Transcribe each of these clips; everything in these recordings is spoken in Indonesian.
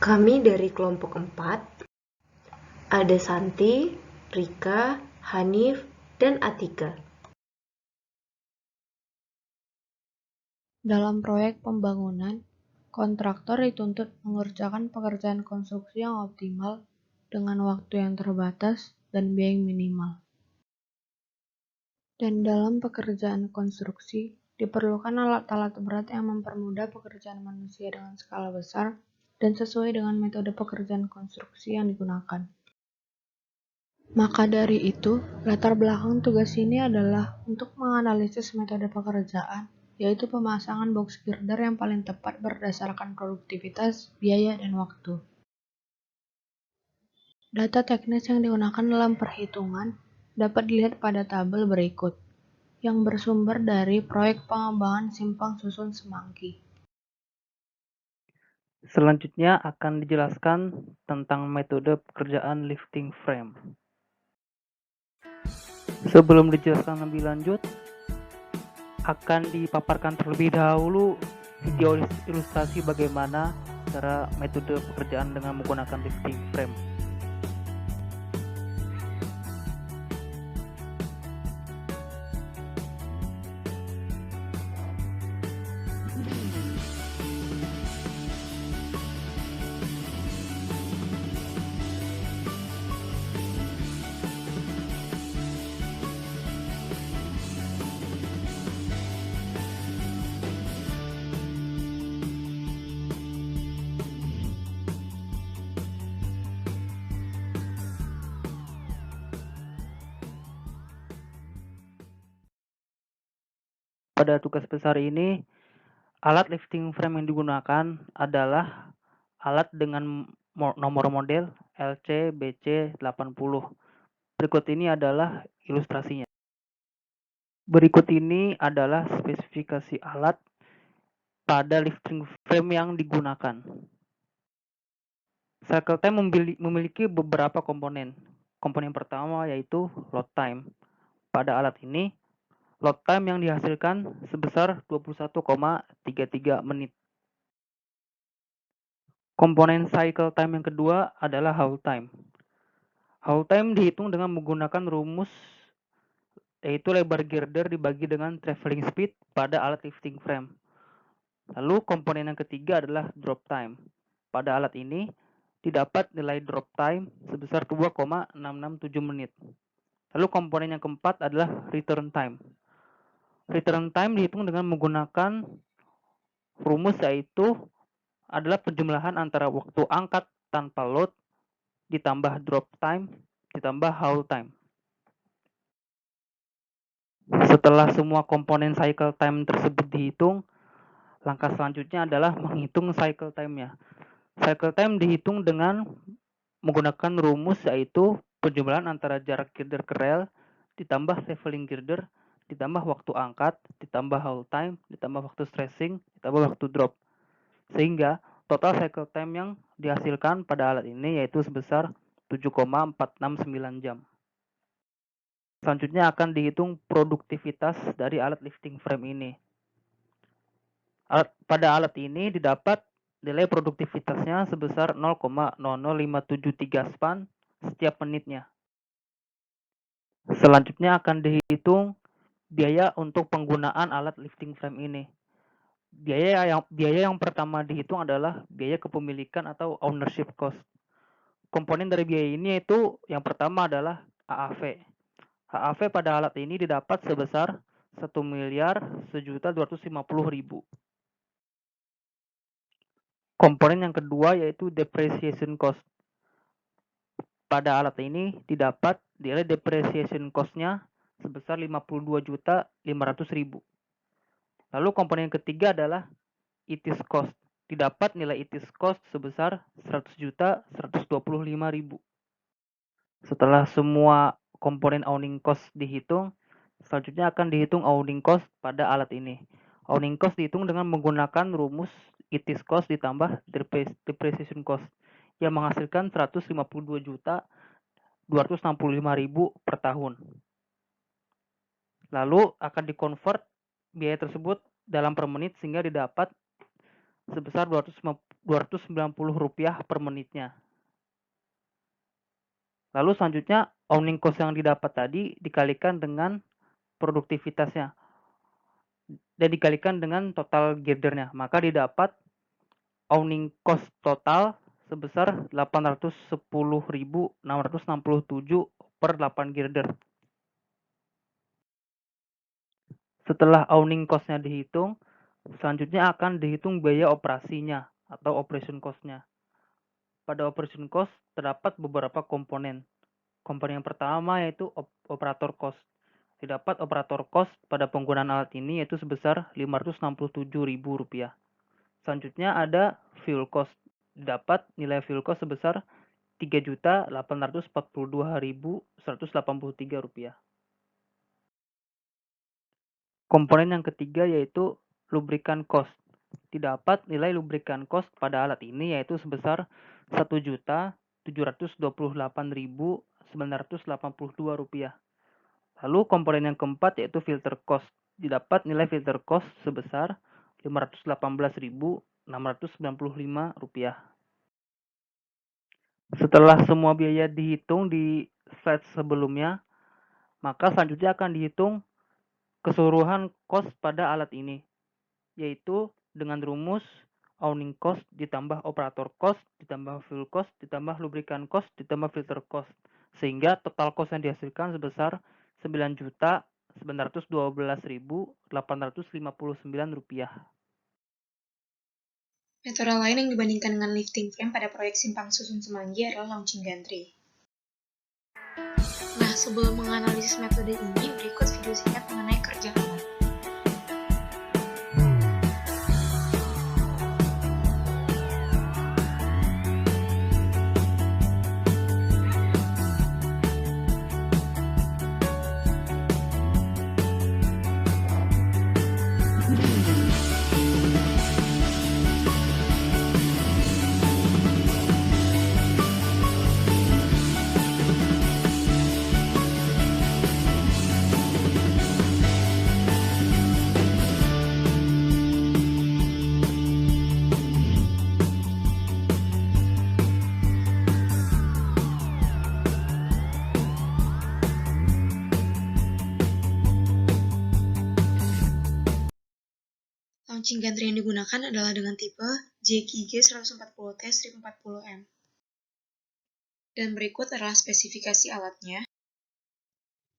Kami dari kelompok 4, ada Santi, Rika, Hanif, dan Atika. Dalam proyek pembangunan, kontraktor dituntut mengerjakan pekerjaan konstruksi yang optimal dengan waktu yang terbatas dan biaya yang minimal. Dan dalam pekerjaan konstruksi, diperlukan alat-alat berat yang mempermudah pekerjaan manusia dengan skala besar dan sesuai dengan metode pekerjaan konstruksi yang digunakan. Maka dari itu, latar belakang tugas ini adalah untuk menganalisis metode pekerjaan, yaitu pemasangan box girder yang paling tepat berdasarkan produktivitas, biaya, dan waktu. Data teknis yang digunakan dalam perhitungan dapat dilihat pada tabel berikut, yang bersumber dari proyek pengembangan simpang susun Semanggi. Selanjutnya akan dijelaskan tentang metode pekerjaan lifting frame. Sebelum dijelaskan lebih lanjut, akan dipaparkan terlebih dahulu video ilustrasi bagaimana cara metode pekerjaan dengan menggunakan lifting frame. Pada tugas besar ini, alat lifting frame yang digunakan adalah alat dengan nomor model LC-BC80. Berikut ini adalah ilustrasinya. Berikut ini adalah spesifikasi alat pada lifting frame yang digunakan. Cycle time memiliki beberapa komponen. Komponen pertama yaitu load time. Pada alat ini, load time yang dihasilkan sebesar 21,33 menit. Komponen cycle time yang kedua adalah haul time. Haul time dihitung dengan menggunakan rumus yaitu lebar girder dibagi dengan traveling speed pada alat lifting frame. Lalu komponen yang ketiga adalah drop time. Pada alat ini didapat nilai drop time sebesar 2,667 menit. Lalu komponen yang keempat adalah return time. Return time dihitung dengan menggunakan rumus yaitu adalah penjumlahan antara waktu angkat tanpa load ditambah drop time ditambah haul time. Setelah semua komponen cycle time tersebut dihitung, langkah selanjutnya adalah menghitung cycle time-nya. Cycle time dihitung dengan menggunakan rumus yaitu penjumlahan antara jarak girder ke rel ditambah leveling girder ditambah waktu angkat ditambah haul time ditambah waktu stressing ditambah waktu drop. Sehingga total cycle time yang dihasilkan pada alat ini yaitu sebesar 7,469 jam. Selanjutnya akan dihitung produktivitas dari alat lifting frame ini. Pada alat ini didapat nilai produktivitasnya sebesar 0,00573 span setiap menitnya. Selanjutnya akan dihitung biaya untuk penggunaan alat lifting frame ini. Biaya yang pertama dihitung adalah biaya kepemilikan atau ownership cost. Komponen dari biaya ini yaitu yang pertama adalah AAV. AAV pada alat ini didapat sebesar 1.150.000. Komponen yang kedua yaitu depreciation cost. Pada alat ini didapat nilai depreciation cost-nya sebesar 52.500.000. Lalu komponen yang ketiga adalah ITIS cost. Didapat nilai ITIS cost sebesar 100.125.000. Setelah semua komponen owning cost dihitung, selanjutnya akan dihitung owning cost pada alat ini. Owning cost dihitung dengan menggunakan rumus ITIS cost ditambah depreciation cost yang menghasilkan 152.265.000 per tahun. Lalu akan dikonvert biaya tersebut dalam per menit sehingga didapat sebesar Rp290 per menitnya. Lalu selanjutnya owning cost yang didapat tadi dikalikan dengan produktivitasnya dan dikalikan dengan total girdernya, maka didapat owning cost total sebesar 810.667 per 8 girder. Setelah owning cost-nya dihitung, selanjutnya akan dihitung biaya operasinya atau operation cost-nya. Pada operation cost terdapat beberapa komponen. Komponen yang pertama yaitu operator cost. Didapat operator cost pada penggunaan alat ini yaitu sebesar Rp567.000. Selanjutnya ada fuel cost. Didapat nilai fuel cost sebesar Rp3.842.183. Komponen yang ketiga yaitu lubricant cost. Didapat nilai lubricant cost pada alat ini yaitu sebesar Rp1.728.982. Lalu komponen yang keempat yaitu filter cost. Didapat nilai filter cost sebesar Rp518.695. Setelah semua biaya dihitung di slide sebelumnya, maka selanjutnya akan dihitung keseluruhan cost pada alat ini, yaitu dengan rumus owning cost ditambah operator cost ditambah fuel cost ditambah lubricant cost ditambah filter cost, sehingga total cost yang dihasilkan sebesar Rp9.912.859. Metode lain yang dibandingkan dengan lifting frame pada proyek simpang susun Semanggi adalah launching gantry. Nah, sebelum menganalisis metode ini, berikut video singkat mengenai kerja alat. Launching gantry yang digunakan adalah dengan tipe JKG 140T strip 40M. Dan berikut adalah spesifikasi alatnya.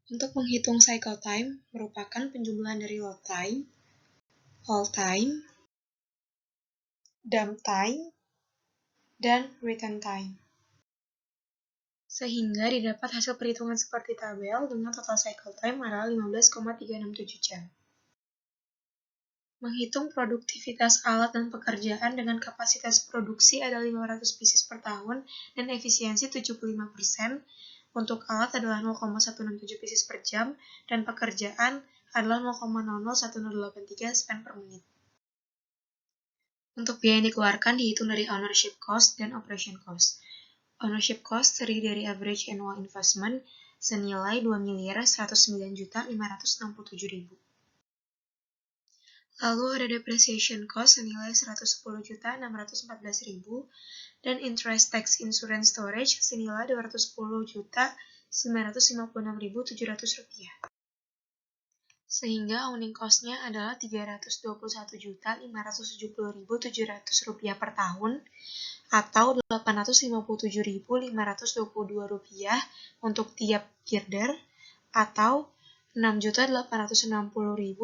Untuk menghitung cycle time merupakan penjumlahan dari load time, hold time, dump time, dan return time. Sehingga didapat hasil perhitungan seperti tabel dengan total cycle time adalah 15,367 jam. Menghitung produktivitas alat dan pekerjaan dengan kapasitas produksi adalah 500 pieces per tahun dan efisiensi 75%, untuk alat adalah 0,167 pieces per jam dan pekerjaan adalah 0,001083 span per menit. Untuk biaya yang dikeluarkan dihitung dari ownership cost dan operation cost. Ownership cost terdiri dari average annual investment senilai Rp2.109.567.000. Lalu ada depreciation cost senilai Rp110.614.000 dan interest tax insurance storage senilai Rp210.956.700. Sehingga owning cost-nya adalah Rp322.570.700 per tahun atau Rp857.522 untuk tiap girder atau Rp6.860.175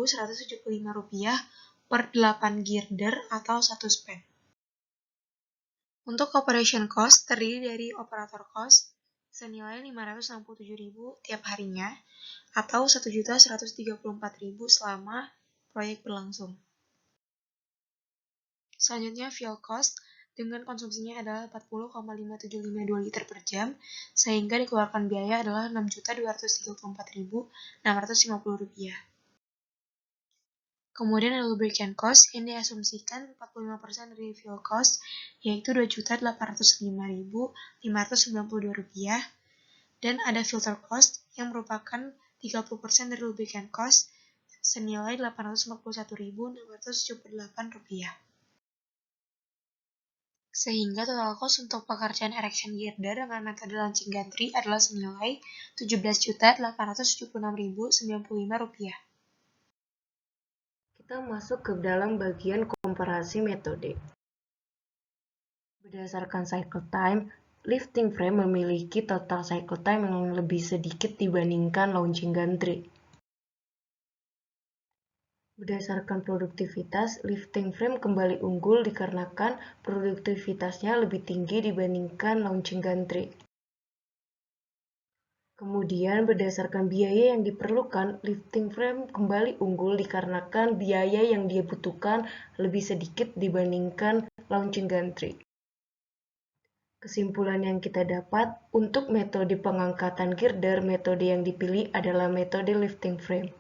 per 8 girder atau 1 span. Untuk operation cost terdiri dari operator cost senilai Rp567.000 tiap harinya atau Rp1.134.000 selama proyek berlangsung. Selanjutnya fuel cost dengan konsumsinya adalah 40,5752 liter per jam, sehingga dikeluarkan biaya adalah Rp6.234.650. Kemudian ada lubricant cost yang diasumsikan 45% dari fuel cost, yaitu Rp2.805.592, dan ada filter cost yang merupakan 30% dari lubricant cost senilai Rp841.678. Sehingga total cost untuk pekerjaan erection girder dengan metode launching gantry adalah senilai Rp17.876.095. Kita masuk ke dalam bagian komparasi metode. Berdasarkan cycle time, lifting frame memiliki total cycle time yang lebih sedikit dibandingkan launching gantry. Berdasarkan produktivitas, lifting frame kembali unggul dikarenakan produktivitasnya lebih tinggi dibandingkan launching gantry. Kemudian berdasarkan biaya yang diperlukan, lifting frame kembali unggul dikarenakan biaya yang dia butuhkan lebih sedikit dibandingkan launching gantry. Kesimpulan yang kita dapat, untuk metode pengangkatan girder, metode yang dipilih adalah metode lifting frame.